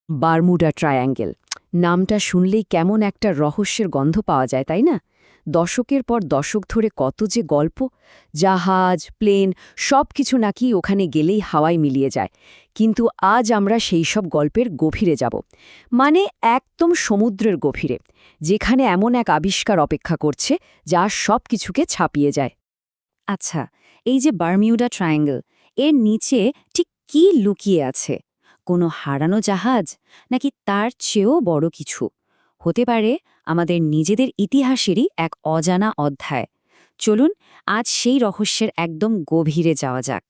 Bermuda triangle নামটা শুনলেই কেমন একটা রহস্যের গন্ধ পাওয়া যায়, তাই না? দশকের পর দশক ধরে কত যে গল্প, জাহাজ, প্লেন সব কিছু নাকি ওখানে গেলেই হাওয়ায় মিলিয়ে যায়। কিন্তু আজ আমরা সেই সব গল্পের গভীরে যাব, মানে একদম সমুদ্রের গভীরে, যেখানে এমন এক আবিষ্কার অপেক্ষা করছে যা সব কিছুকে ছাপিয়ে যায়। আচ্ছা, এই যে বারমিউডা ট্রায়াঙ্গল, এর নিচে ঠিক কি লুকিয়ে আছে? কোনো হারানো জাহাজ, নাকি তার চেয়েও বড় কিছু? হতে পারে আমাদের নিজেদের ইতিহাসেরই এক অজানা অধ্যায়। চলুন আজ সেই রহস্যের একদম গভীরে যাওয়া যাক।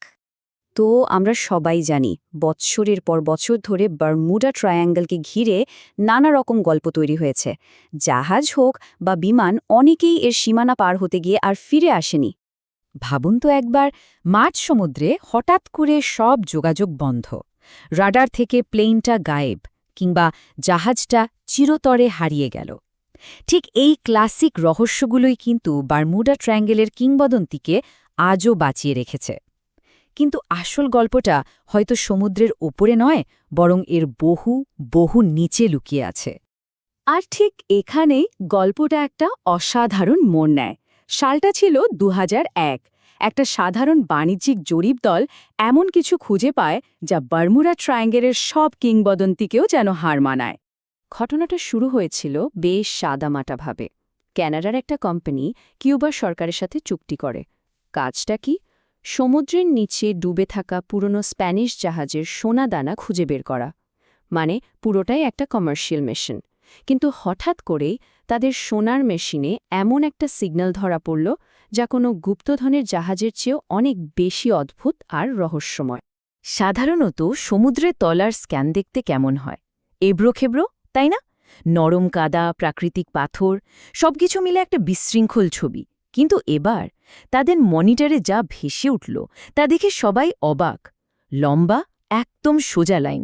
তো আমরা সবাই জানি, বৎসরের পর বছর ধরে বারমুডা ট্রায়াঙ্গলকে ঘিরে নানা রকম গল্প তৈরি হয়েছে। জাহাজ হোক বা বিমান, অনেকেই এর সীমানা পার হতে গিয়ে আর ফিরে আসেনি। ভাবুন তো একবার, মাঝ সমুদ্রে হঠাৎ করে সব যোগাযোগ বন্ধ, রাডার থেকে প্লেনটা গায়েব, কিংবা জাহাজটা চিরতরে হারিয়ে গেল। ঠিক এই ক্লাসিক রহস্যগুলোই কিন্তু বারমুডা ট্রায়াঙ্গেলের কিংবদন্তিকে আজও বাঁচিয়ে রেখেছে। কিন্তু আসল গল্পটা হয়তো সমুদ্রের ওপরে নয়, বরং এর বহু বহু নিচে লুকিয়ে আছে। আর ঠিক এখানেই গল্পটা একটা অসাধারণ মোড় নেয়। সালটা ছিল ২০০১। একটা সাধারণ বাণিজ্যিক জরিপ দল এমন কিছু খুঁজে পায় যা বারমুডা ট্রায়াঙ্গেলের সব কিংবদন্তিকেও যেন হার মানায়। ঘটনাটা শুরু হয়েছিল বেশ সাদামাটাভাবে। ক্যানাডার একটা কোম্পানি কিউবার সরকারের সাথে চুক্তি করে। কাজটা কি? সমুদ্রের নিচে ডুবে থাকা পুরনো স্প্যানিশ জাহাজের সোনাদানা খুঁজে বের করা। মানে পুরোটাই একটা কমার্শিয়াল মিশন। কিন্তু হঠাৎ করেই তাদের সোনার মেশিনে এমন একটা সিগন্যাল ধরা পড়ল যা কোনো গুপ্তধনের জাহাজের চেয়েও অনেক বেশি অদ্ভুত আর রহস্যময়। সাধারণত সমুদ্রের তলার স্ক্যান দেখতে কেমন হয়? এবড়োখেবড়ো, তাই না? নরম কাদা, প্রাকৃতিক পাথর, সবকিছু মিলে একটা বিশৃঙ্খল ছবি। কিন্তু এবার তাদের মনিটরে যা ভেসে উঠল তা দেখে সবাই অবাক। লম্বা, একদম সোজা লাইন,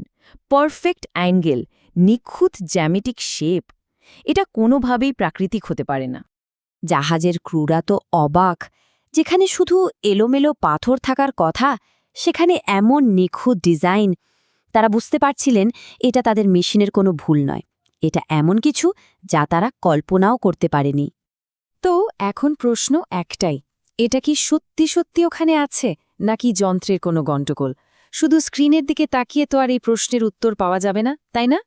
পারফেক্ট অ্যাঙ্গেল, নিখুঁত জ্যামিতিক শেপ। এটা কোনোভাবেই প্রাকৃতিক হতে পারে না। জাহাজের ক্রুরা তো অবাক। যেখানে শুধু এলোমেলো পাথর থাকার কথা, সেখানে এমন নিখুঁত ডিজাইন। তারা বুঝতে পারছিলেন এটা তাদের মেশিনের কোনো ভুল নয়, এটা এমন কিছু যা তারা কল্পনাও করতে পারেনি। তো এখন প্রশ্ন একটাই, এটা কি সত্যি সত্যি ওখানে আছে, নাকি যন্ত্রের কোনো গণ্ডগোল? শুধু স্ক্রিনের দিকে তাকিয়ে তো আর এই প্রশ্নের উত্তর পাওয়া যাবে না, তাই না?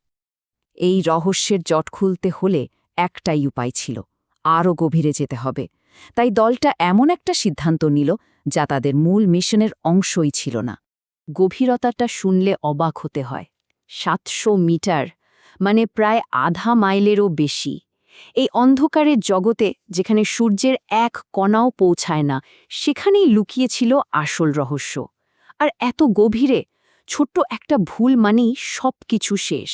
এই রহস্যের জট খুলতে হলে একটাই উপায় ছিল, আরও গভীরে যেতে হবে। তাই দলটা এমন একটা সিদ্ধান্ত নিল যা তাদের মূল মিশনের অংশই ছিল না। গভীরতাটা শুনলে অবাক হতে হয়। ৭০০ মিটার, মানে প্রায় আধা মাইলেরও বেশি। এই অন্ধকারের জগতে, যেখানে সূর্যের এক কণাও পৌঁছায় না, সেখানেই লুকিয়েছিল আসল রহস্য। আর এত গভীরে ছোট্ট একটা ভুল মানেই সব কিছু শেষ।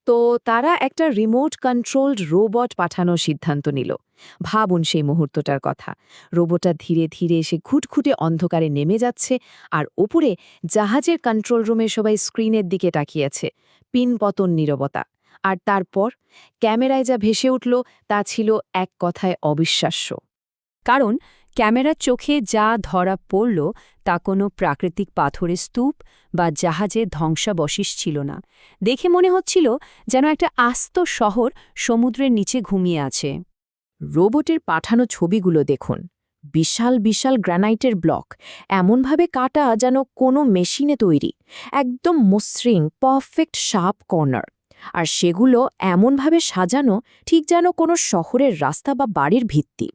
তো তারা একটা রিমোট কন্ট্রোলড রোবট পাঠানোর সিদ্ধান্ত নিল। ভাবুন সেই মুহূর্তটার কথা। রোবটটা ধীরে ধীরে এসে ঘুটঘুটে অন্ধকারে নেমে যাচ্ছে, আর ওপরে জাহাজের কন্ট্রোল রুমে সবাই স্ক্রিনের দিকে তাকিয়েছে। পিনপতন নীরবতা। আর তারপর ক্যামেরায় যা ভেসে উঠল তা ছিল এক কথায় অবিশ্বাস্য। কারণ ক্যামেরার চোখে যা ধরা পড়ল তা কোনো প্রাকৃতিক পাথরের স্তূপ বা জাহাজের ধ্বংসাবশেষ ছিল না। দেখে মনে হচ্ছিল যেন একটা আস্ত শহর সমুদ্রের নিচে ঘুমিয়ে আছে। রোবটের পাঠানো ছবিগুলো দেখুন। বিশাল বিশাল গ্রানাইটের ব্লক, এমনভাবে কাটা যেন কোনো মেশিনে তৈরি। একদম মসৃণ, পারফেক্ট শার্প কর্নার। আর সেগুলো এমনভাবে সাজানো, ঠিক যেন কোনো শহরের রাস্তা বা বাড়ির ভিত্তি।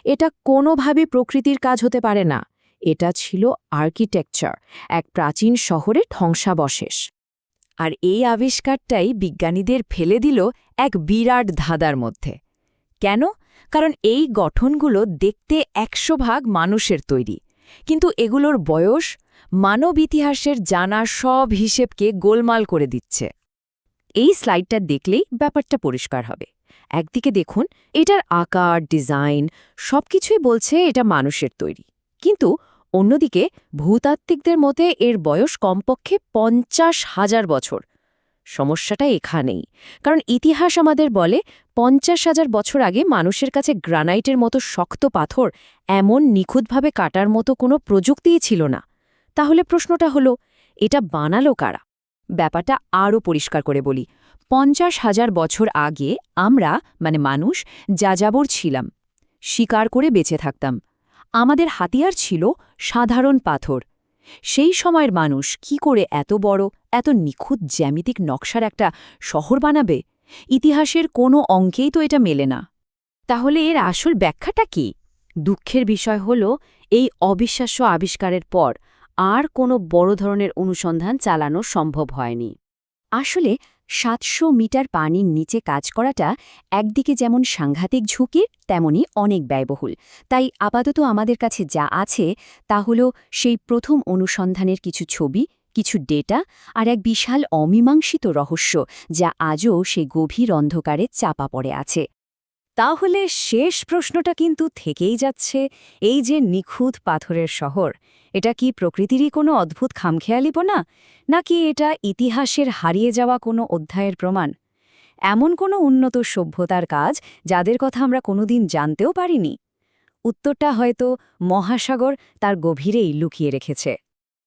এটা কোনোভাবে প্রকৃতির কাজ হতে পারে না। এটা ছিল আর্কিটেকচার, এক প্রাচীন শহরের ধ্বংসাবশেষ। আর এই আবিষ্কারটাই বিজ্ঞানীদের ফেলে দিল এক বিরাট ধাঁধার মধ্যে। কেন? কারণ এই গঠনগুলো দেখতে ১০০% মানুষের তৈরি, কিন্তু এগুলোর বয়স মানব ইতিহাসের জানা সব হিসেবকে গোলমাল করে দিচ্ছে। এই স্লাইডটা দেখলেই ব্যাপারটা পরিষ্কার হবে। একদিকে দেখুন, এটার আকার, ডিজাইন সবকিছুই বলছে এটা মানুষের তৈরি, কিন্তু অন্যদিকে ভূতাত্ত্বিকদের মতে এর বয়স কমপক্ষে ৫০,০০০ বছর। সমস্যাটা এখানেই, কারণ ইতিহাস আমাদের বলে ৫০,০০০ বছর আগে মানুষের কাছে গ্রানাইটের মতো শক্ত পাথর এমন নিখুঁতভাবে কাটার মতো কোনো প্রযুক্তিই ছিল না। তাহলে প্রশ্নটা হলো, এটা বানালো কারা? ব্যাপারটা আরও পরিষ্কার করে বলি। 50,000 বছর আগে আমরা মানুষ যাযাবর ছিলাম, শিকার করে বেঁচে থাকতাম। আমাদের হাতিয়ার ছিল সাধারণ পাথর। সেই সময়ের মানুষ কি করে এত বড়, এত নিখুঁত জ্যামিতিক নকশার একটা শহর বানাবে? ইতিহাসের কোনো অঙ্কেই তো এটা মেলে না। তাহলে এর আসল ব্যাখ্যাটা কি? দুঃখের বিষয় হল, এই অবিশ্বাস্য আবিষ্কারের পর আর কোনো বড় ধরনের অনুসন্ধান চালানো সম্ভব হয়নি। আসলে 700 মিটার পানির নিচে কাজ করাটা একদিকে যেমন সাংঘাতিক ঝুঁকির, তেমনি অনেক ব্যয়বহুল। তাই আপাতত আমাদের কাছে যা আছে তা হল সেই প্রথম অনুসন্ধানের কিছু ছবি, কিছু ডেটা আর এক বিশাল অমীমাংসিত রহস্য, যা আজও সেই গভীর অন্ধকারে চাপা পড়ে আছে। তাহলে শেষ প্রশ্নটা কিন্তু থেকেই যাচ্ছে, এই যে নিখুঁত পাথরের শহর, এটা কি প্রকৃতিরই কোনো অদ্ভুত খামখেয়ালিপনা, নাকি এটা ইতিহাসের হারিয়ে যাওয়া কোনো অধ্যায়ের প্রমাণ? এমন কোনো উন্নত সভ্যতার কাজ যাদের কথা আমরা কোনোদিন জানতেও পারিনি? উত্তরটা হয়তো মহাসাগর তার গভীরেই লুকিয়ে রেখেছে।